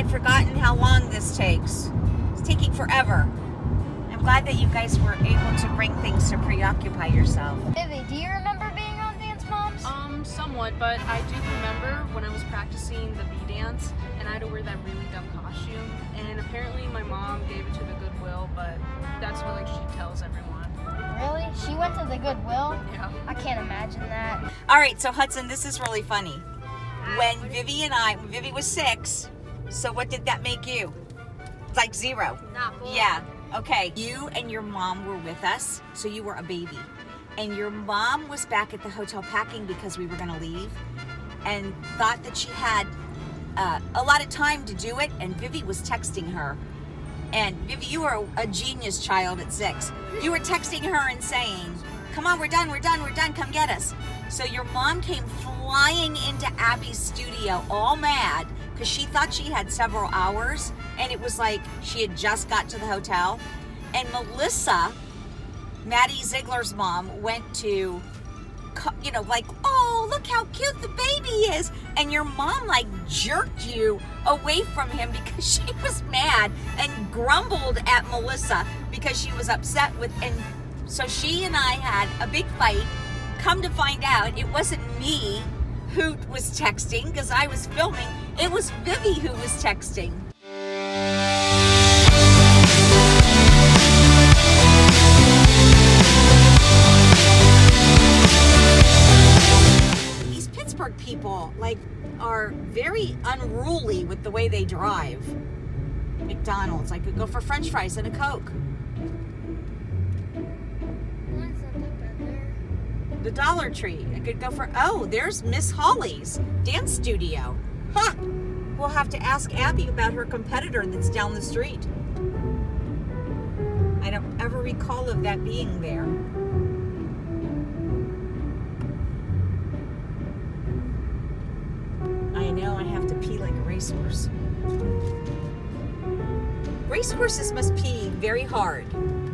forgotten how long this takes. It's taking forever. I'm glad that you guys were able to bring things to preoccupy yourself. Vivi, do you remember being on Dance Moms? Somewhat, but I do remember when I was practicing the bee dance and I had to wear that really dumb costume, and apparently my mom gave it to the Goodwill, but that's what she tells everyone. Really? She went to the Goodwill? Yeah. I can't imagine that. All right, so Hudson, this is really funny. When Vivi was 6, so what did that make you? Like 0. Not full. Yeah. Okay. You and your mom were with us, so you were a baby. And your mom was back at the hotel packing because we were going to leave and thought that she had a lot of time to do it, and Vivi was texting her. And Vivi, you were a genius child at 6. You were texting her and saying, come on, we're done, come get us. So your mom came flying into Abby's studio all mad because she thought she had several hours, and it was like she had just got to the hotel. And Melissa, Maddie Ziegler's mom, went to, oh, look how cute the baby is. And your mom jerked you away from him because she was mad and grumbled at Melissa because she was upset with, and so she and I had a big fight. Come to find out, it wasn't me who was texting because I was filming. It was Vivi who was texting. People are very unruly with the way they drive. McDonald's, I could go for French fries and a Coke. The Dollar Tree, I could go for, there's Miss Holly's dance studio. Huh! We'll have to ask Abby about her competitor that's down the street. I don't ever recall of that being there. I know, I have to pee like a racehorse. Racehorses must pee very hard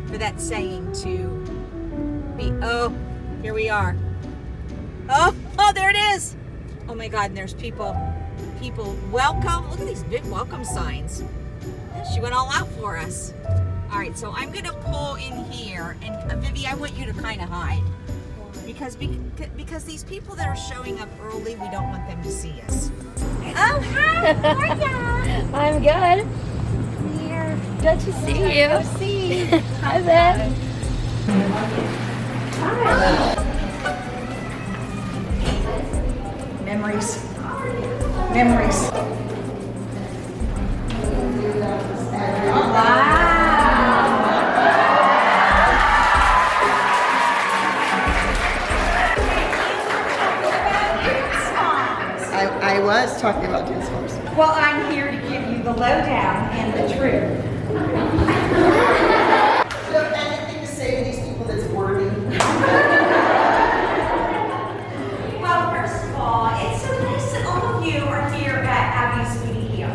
for that saying to be, here we are. Oh, there it is. Oh my God, and there's people, welcome. Look at these big welcome signs. She went all out for us. All right, so I'm gonna pull in here, and Vivi, I want you to kind of hide. Because these people that are showing up early, we don't want them to see us. Oh, hi, how are ya? I'm good. Here. Good to see you. Good to see you. Hi, Beth. Hi. Memories. Wow. I was talking about dance moms. Well, I'm here to give you the lowdown and the truth. Do you have anything to say to these people that's worthy? Well, first of all, it's so nice that all of you are here at Abby's studio.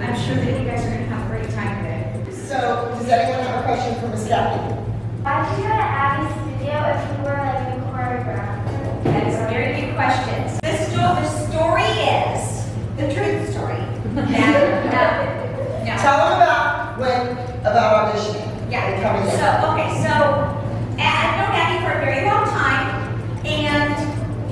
I'm sure that you guys are going to have a great time today. So, does anyone have a question for Miss Cathy? Why did you go to Abby's studio if you were a choreographer? That is a very good question. The story is the truth story. No. Tell them about auditioning. Yeah. And coming in. So I've known Abby for a very long time, and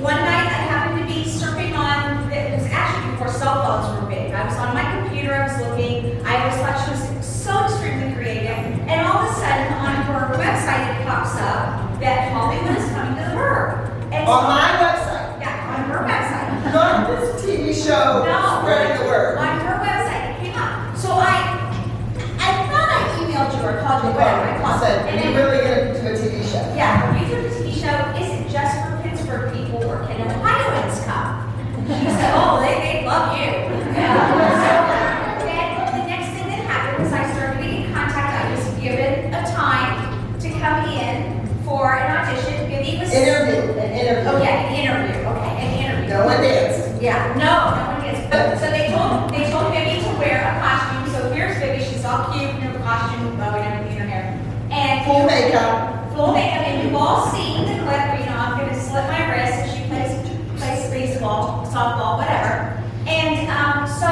one night I happened to be surfing on, it was actually before cell phones were big. I was on my computer, I was looking, I always thought she was so extremely creative, and all of a sudden on her website it pops up that Hollywood is coming to the Burg. And On my website? Yeah, on her website. Not this TV show spreading the word. On her website, it came up. So I thought I emailed you or called you, whatever. I called you. Said, you're really going to do a TV show. Yeah, her YouTube TV show isn't just for Pittsburgh people or can Ohioans come. She said, they love you. So then the next thing that happened was I started getting contact. I was given a time to come in for an audition. Vivi was An interview. Oh yeah, an interview. Okay, an interview. No one danced. Yeah, no one danced. So they told Vivi to wear a costume. So here's Vivi. She's all cute in her costume, bow and everything in her hair. And Full makeup. And you've all seen the clip where, I'm going to slit my wrist and she plays baseball, softball, whatever. And so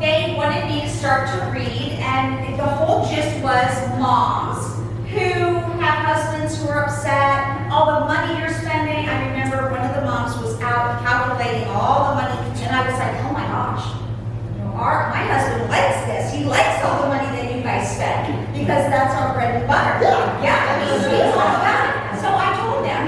they wanted me to start read, and the whole gist was moms who have husbands who are upset, all the money you're spending. I remember one of the moms was out calculating all the money, and I was like, oh my gosh, my husband likes this. He likes all the money that you guys spend because that's our bread and butter. Yeah, I mean, he's all about it. So I told them,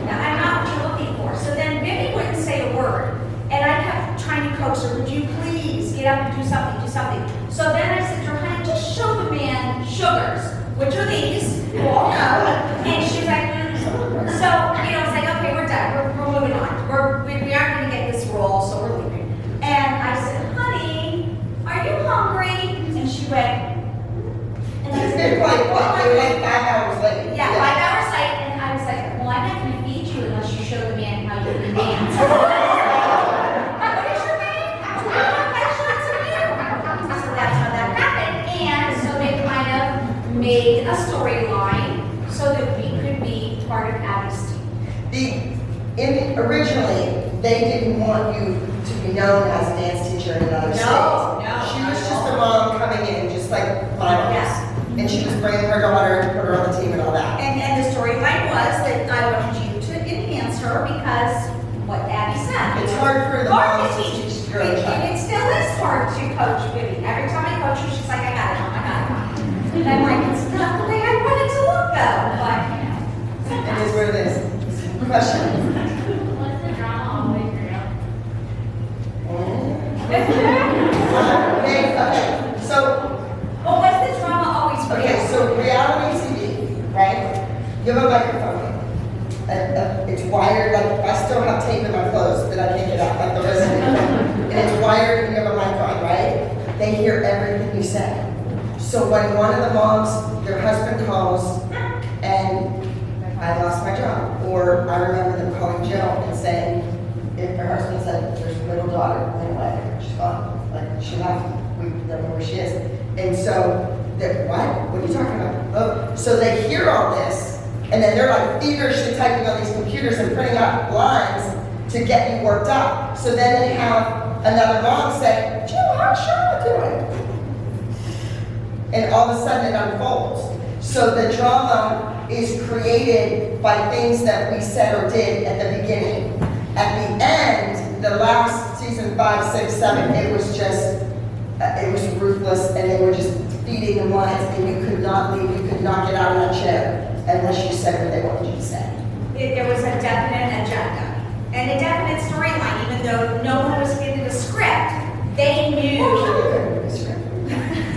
I'm not what you're looking for. So then Vivi wouldn't say a word, and I kept trying to coax her, would you please get up and do something, do something. So then I said to her, honey, just show the man sugars, which are these, you all know. And she was like, So, it's like, okay, we're done. We're moving on. We aren't going to get this role, so we're leaving. And I said, honey, are you hungry? And she went, and I said, They were like 5 hours late. yeah, 5 hours late. And I was like, well, I'm not going to feed you unless you show the man how you can dance. What is your name? I showed it to you. So that's how that happened. And so they kind of made a storyline so that we could be part of Abby's team. Originally, they didn't want you to be known as a dance teacher in another state. No, She was just a mom coming in, just like my mom. Yes. And she was bringing her daughter and put her on the team and all that. And the storyline was that I wanted you to enhance her because what Abby said. It's hard for the Hard moms to to teach. teach your own child. It still is hard to coach Vivi. Every time I coach her, she's like, I got it, Mom, I got it, Mom. And I'm like, it's not the way I want it to look though, but It is what it is. Question? What's the drama always real? Okay, so Well, was the drama always real? Okay, so reality TV, right? You have a microphone. It's wired, like I still have tape in my clothes that I can't get out, like the rest of it. And it's wired and you have a mic on, right? They hear everything you say. So when one of the moms, their husband calls and I lost my job, or I remember them calling Jill and saying, if her husband said, there's a little daughter, went away, she's gone, like she left, we don't know where she is. And so, they're, what are you talking about? Oh, so they hear all this, and then they're like feverishly typing on these computers and printing out lines to get you worked up. So then they have another mom say, Jill, how's Charlotte doing? And all of a sudden it unfolds. So the drama is created by things that we said or did at the beginning. At the end, the last season 5, 6, 7, it was just, it was ruthless, and they were just feeding them lines, and you could not leave, you could not get out of that chair unless you said what they wanted you to say. There was a definite agenda and a definite storyline, even though no one was given a script. They knew.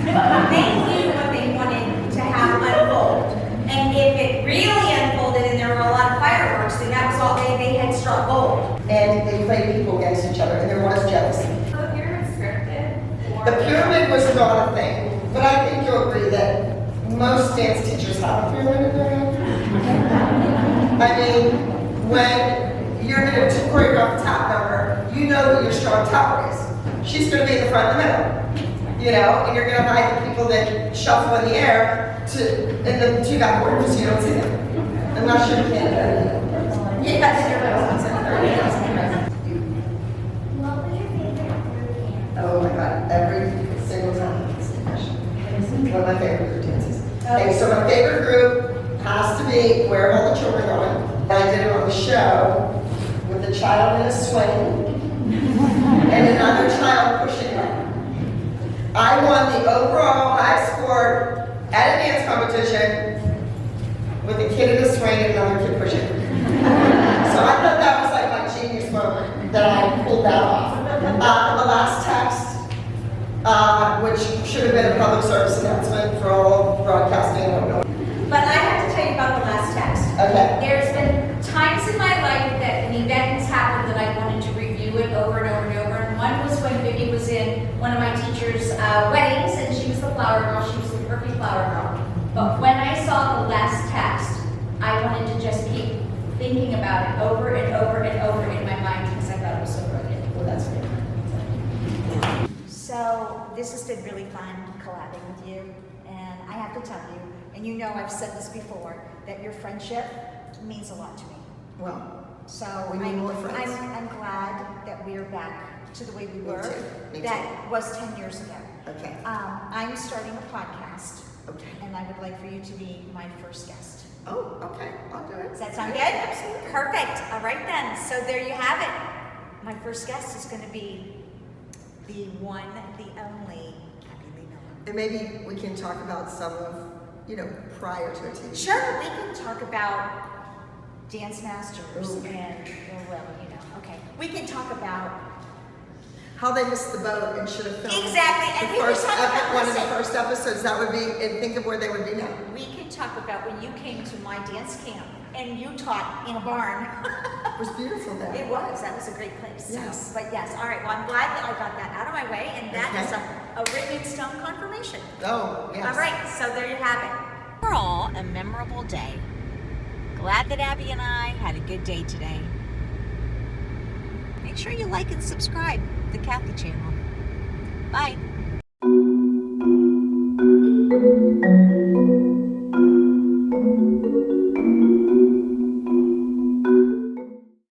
They knew what they wanted to have unfold. And if it really unfolded and there were a lot of fireworks, then that was all they had struck gold. And they played people against each other, and there was jealousy. So the pyramid scripted? The pyramid was not a thing, but I think you'll agree that most dance teachers have a pyramid in their head. I mean, when you're going to choreograph a tap number, you know what your strong topper is. She's going to be in the front and the middle, and you're going to hide the people that shuffle in the air in the two back quarters so you don't see them. I'm not sure you can. Yes, What was your favorite group dance? oh my God, every single time. That's the question. One of my favorite group dances. Okay, so my favorite group has to be Where Have All the Children Gone? I did it on the show with a child in a swing and another child pushing it. I won the overall high score at a dance competition with a kid in a swing and another kid pushing. So I thought that was like my genius moment that I pulled that off. The last text, which should have been a public service announcement for all broadcasting. I don't know. But I have to tell you about the last text. Okay. There's been times in my life that an event has happened that I wanted to review it over and over and over. And one was when Vivi was in one of my teacher's weddings, and she was the flower girl. She was the perfect flower girl. But when I saw the last text, I wanted to just keep thinking about it over and over and over in my mind because I thought it was so brilliant. Well, that's great. So this has been really fun collabing with you, and I have to tell you, and you know I've said this before, that your friendship means a lot to me. Well, So we need more friends. I'm glad that we're back to the way we Me were. too. Me That was 10 years ago. Okay. I'm starting a podcast, Okay. and I would like for you to be my first guest. Oh, okay. I'll do it. Does that sound good? Absolutely. Perfect. All right then. So there you have it. My first guest is going to be the one, the only Cathy Lee Miller. And maybe we can talk about some of, prior to a TV show. Sure, we can talk about Dance Masters Ooh. and, okay. We can talk about How they missed the boat and should have filmed Exactly, and we the can first talk about one of the listen. first episodes. That would be, and think of where they would be now. we can talk about when you came to my dance camp and you taught in a barn. It was beautiful there. It was. That was a great place. So, Yes. but yes, all right. Well, I'm glad that I got that out of my way, and that Okay. is a written in stone confirmation. Oh, yes. All right. So there you have it. Overall, a memorable day. Glad that Abby and I had a good day today. Make sure you like and subscribe to the Cathy channel. Bye.